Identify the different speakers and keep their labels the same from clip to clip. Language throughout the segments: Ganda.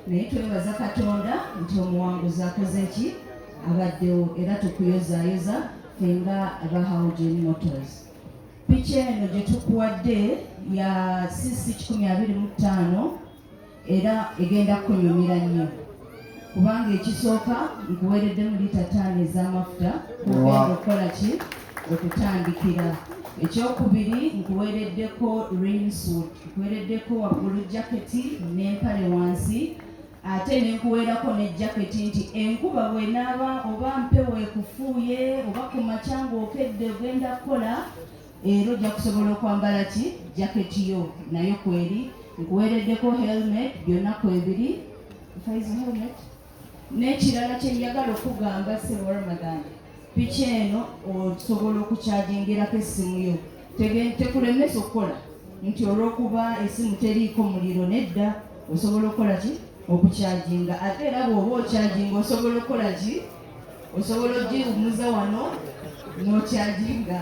Speaker 1: naye twebaza Katonda nti omuwanguzi akoze ki abaddewo era tukuyozaayoza fenga aba Halogen Motors. Picha eno gye tukuwadde ya cc 125 era egenda kunyumira nnyo kubanga ekisooka nkuweereddemu lita 5 ez'amafuta kugenda okukola ki okutandikira. Ekyokubiri nkuweereddeko rainsuit, nkuweereddeko waggulu jaketi n'empale wansi, ate nenkuweerako ne jaketi nti enkuba bw'enaaba oba mpewo ekufuuye oba ku makya ng'okedde ogenda kukola era ojja kusobola okwambala ki jaketi yo nayo kweri. Nkuweereddeko helmet byonna kwebiri faizo helmet n'ekirala kye njagala okugamba Sebo Ramadan, picha eno osobola okukyajingirako essimu yo, tekulemesa okukola nti olw'okuba essimu teriiko muliro, nedda osobola okukola ki okukyajinga. Ate era bw'oba okyajinga osobola okukola ki osobola ogiwumuza wano n'okyajinga.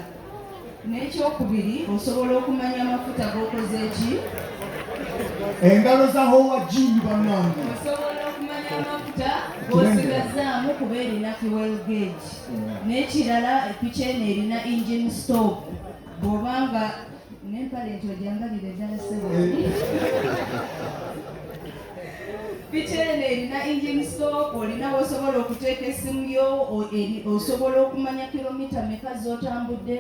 Speaker 1: N'ekyokubiri osobola okumanya amafuta g'okoze ki
Speaker 2: engalo za Howard Jimmy bannange,
Speaker 1: osobola okumanya amafuta g'osigazaamu kuba erina fuel gauge. N'ekirala picha eno erina engine stop, bw'obanga n'empale nti ojambalire ddala Sebo. Picha eno erina engine stop, olina osobola okuteeka essimu yo, osobola okumanya kilomita meka z'otambudde,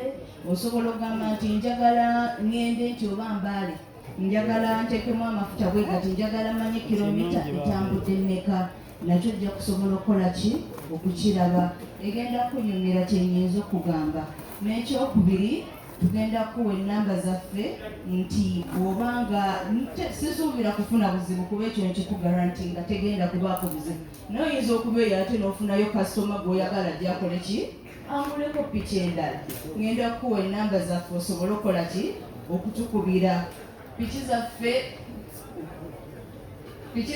Speaker 1: osobola okugamba nti njagala ngende nti oba Mbale njagala nteekemu amafuta bwe gati, njagala manye kilomita etambudde mmeka, nakyo ojja kusobola okukola ki okukiraba. Egenda kunyumira kyenyinza okugamba. N'ekyokubiri tugenda kuwa ennamba zaffe nti bw'obanga sisuubira kufuna buzibu kuba ekyo nkikugarantinga tegenda kubaako buzibu, naye oyinza okubeera ate n'ofunayo kasitoma gw'oyagala gyakole ki anguleko picha endala. Ngenda kuwa ennamba zaffe osobole okukola ki okutukubira. Picha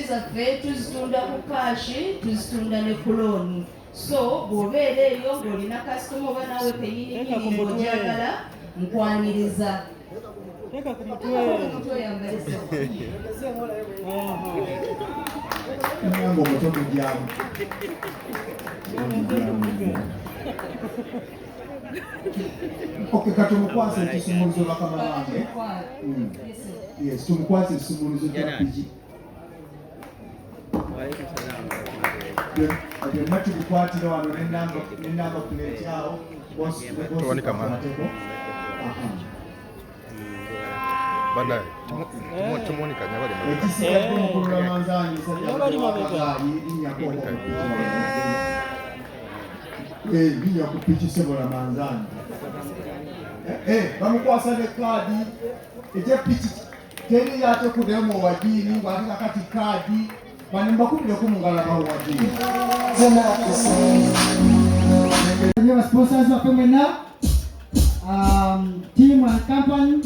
Speaker 1: zaffe tuzitunda ku kaashi, tuzitunda ne ku looni. So bw'obeera eyo ng'olina kasitoma oba naawe kenyini ng'ogyagala nkwaniriza
Speaker 2: nange omuto mujyamu. Okay, katumukwase ekisumuluzo bakama bange. Yes, tumukwase ekisumuluzo kya piki. Byonna tubikwatira wano n'ennamba puleti awo ekisigadde omukulu Ramanzani linnya ku piki Sebo Ramanzani. Bamukwasa ne kaadi egyepiki teri ate kudemu wadiini ng'ate kakati kaadi banembakubireko mu ngalo abawo wadiini.
Speaker 3: Our sponsors are coming up, team and company,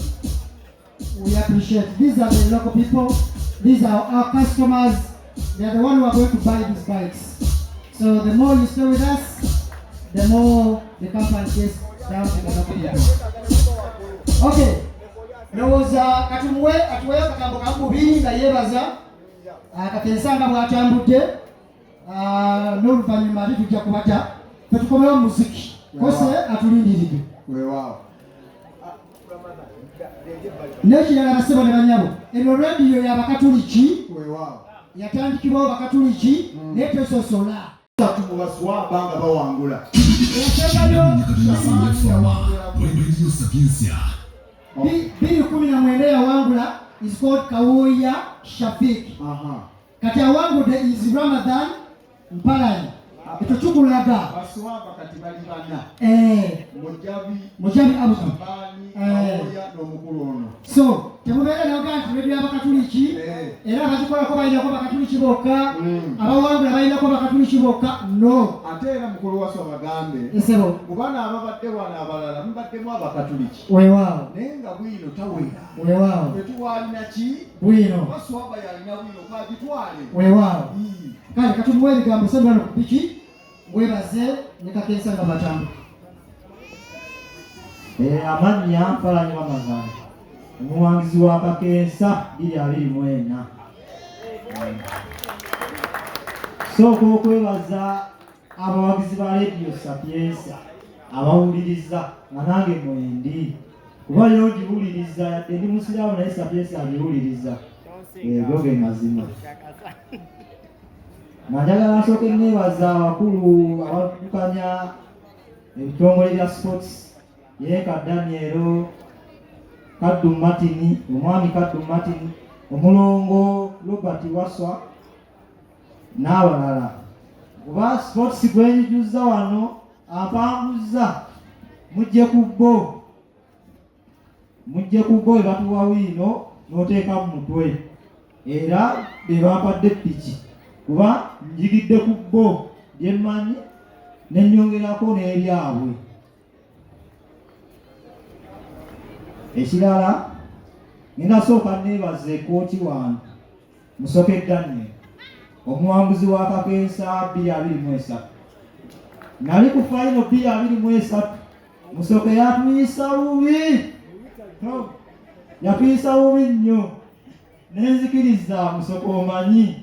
Speaker 3: we appreciate. These are the local people, these are our customers, they are the ones who are going to buy these bikes. So the more you stay with us, the more the company gets down to the local people. Okay, there was Katumwe atuweyo kakambo kamubiri nga yebaza katensanga bwatambudde n'oluvannyuma ate tujja kubata tetukomewo muziki kose atulindiridde
Speaker 2: weewaawo.
Speaker 3: n'ekirala basebo ne banyabo, eno radiyo y'abakatuliki
Speaker 2: Weewaawo.
Speaker 3: yatandikibwawo bakatuliki naye tesosola
Speaker 2: mu baswaba nga bawangula.
Speaker 3: Biri 19 yawangula is called Kawuya Shafik. Kati awangudde is Ramadan Mpalani. Ekyo kikulaga
Speaker 2: baswaba kati bali bana.
Speaker 3: Mujabi Abudu.
Speaker 2: Kawuya n'omukulu ono.
Speaker 3: So temubeera nayoga nti rediyo y'abakatuliki era abagikolako balinako bakatuliki bokka, abawangula balinako bakatuliki bokka. No,
Speaker 2: ate era mukulu waso bagambe
Speaker 3: esebo
Speaker 2: kubana ababadde wano abalala mubaddemu abakatuliki
Speaker 3: weewaawo
Speaker 2: naye nga bwino tawera.
Speaker 3: weewaawo
Speaker 2: Tetuwalina ki
Speaker 3: bwino
Speaker 2: baswaba yalina bwino kagitwale.
Speaker 3: weewaawo kale katumuwa ebigambo sebo wano ku piki mwebaze ne kakensa nga batambu.
Speaker 4: Amannya Mpalanyi Ramadhan, omuwangizi wa Kakensa 2024. Sooka okwebaza abawagizi ba Radio Sapienza abawuliriza nga nange mwendi kuba yo giwuliriza yadde ndi musiraamu naye Sapienza agiwuliriza ebyo ge mazima. Njagala nsooke neebaza abakulu abaddukanya ebitongole bya sports Yenka Daniel, Kaddu Martin, omwami Kaddu Martin, omulongo Robert Waswa n'abalala. Kuba sports gwenyijuza wano apanguza mujje ku bbo ebatuwa wino n'oteeka mu mutwe era be bampadde ppiki kuba njigidde ku bbo byemmanyi ne nnyongerako n'eryabwe. Ekirala ngenda sooka neebaze kooti wange Musoke Daniel, omuwanguzi wa Kakensa 2023. Nali ku final 2023 Musoke yatuyisa bubi, yatuyisa bubi nnyo nenzikiriza Musoke omanyi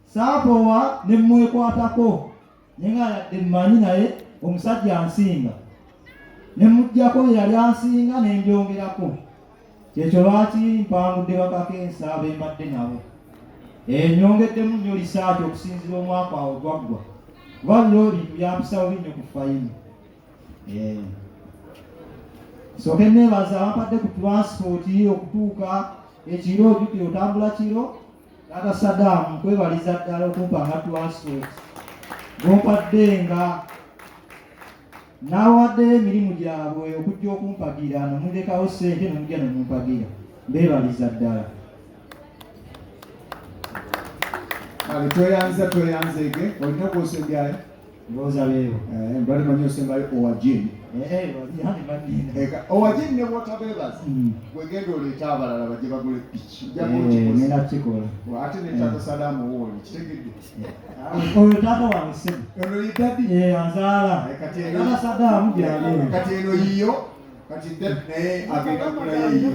Speaker 4: saapowa ne mwekwatako naye nga yadde mmanyi naye omusajja ansinga ne mujjako yali ansinga ne ndyongerako. Kyekyo lwaki mpangudde Bakakensa abembadde nabo. Nyongeddemu nnyo lisaati okusinzira omwaka awo gwaggwa kuba byo bintu byampisawo binnyo ku fayini. Sooke neebaza abampadde ku transport okutuuka ekiro ojuti otambula kiro Tata Saddam kwebaliza ddala okumpanga transport gompadde nga n'awaddeyo emirimu gyabwe okujja okumpagira nomulekawo ssente nomujja nomumpagira mbeebaliza ddala.
Speaker 2: Ale tweyanzege olina okwosembayo
Speaker 4: Ndowooza beebo.
Speaker 2: Mbadde manyi osembayo Owajini. Owajini ne bw'otabeebaza bwegenda oleeta abalala bajje bagule ppiki.
Speaker 4: Ngenda kukikola.
Speaker 2: Ate ne Tata Saddam owoli kitegedde.
Speaker 4: Oyo taata wange ssebo.
Speaker 2: Ono ye daddy.
Speaker 4: Anzaala. Tata Saddam gyali.
Speaker 2: Kati eno yiyo kati daddy naye agenda kugulayo yiyo.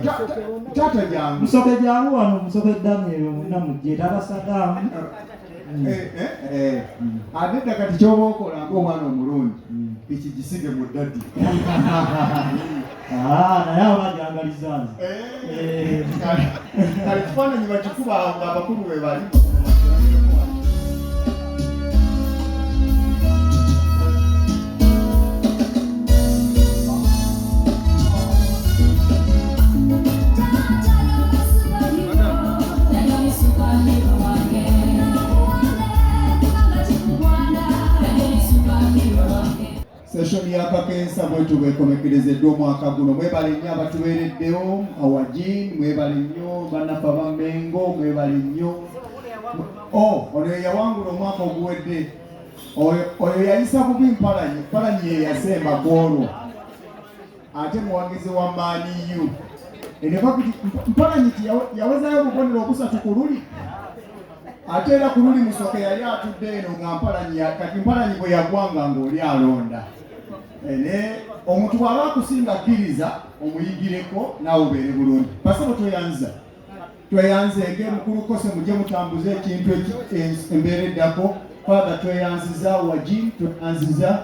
Speaker 2: Taata jangu.
Speaker 4: Musoke jangu wano Musoke Daniel omuna mujje Tata Saddam. Adedda kati kyoba okola ng'omwana omulungi eki gisige mu daddy. Naye abajangaliza nze.
Speaker 2: Kale kifaananyi bakikuba abakulu we bali. Session ya Kakensa bwetu bwekomekerezeddwa omwaka guno. Mwebale nnyo abatuweereddewo Owajini, mwebale nnyo bannaffe ab'Amengo, mwebale nnyo. Ono yawangula omwaka oguwedde. Oyo yayisa bubi Mpalanyi, Mpalanyi ye yasemba goolo. Ate muwagizi wa Man U. Mpalanyi yawezayo obubonero obusatu ku luli. Ate era ku luli Musoke yali atudde eno nga Mpalanyi bwe yagwanga ng'oli alonda. Omuntu bw'aba akusinga akkiriza omuyigireko naawe obeere bulungi. Pasebo tweyanzege mukulu Kose mujje mutambuze ekintu embeera eddako. Father tweyanziza Owajini, tweyanziza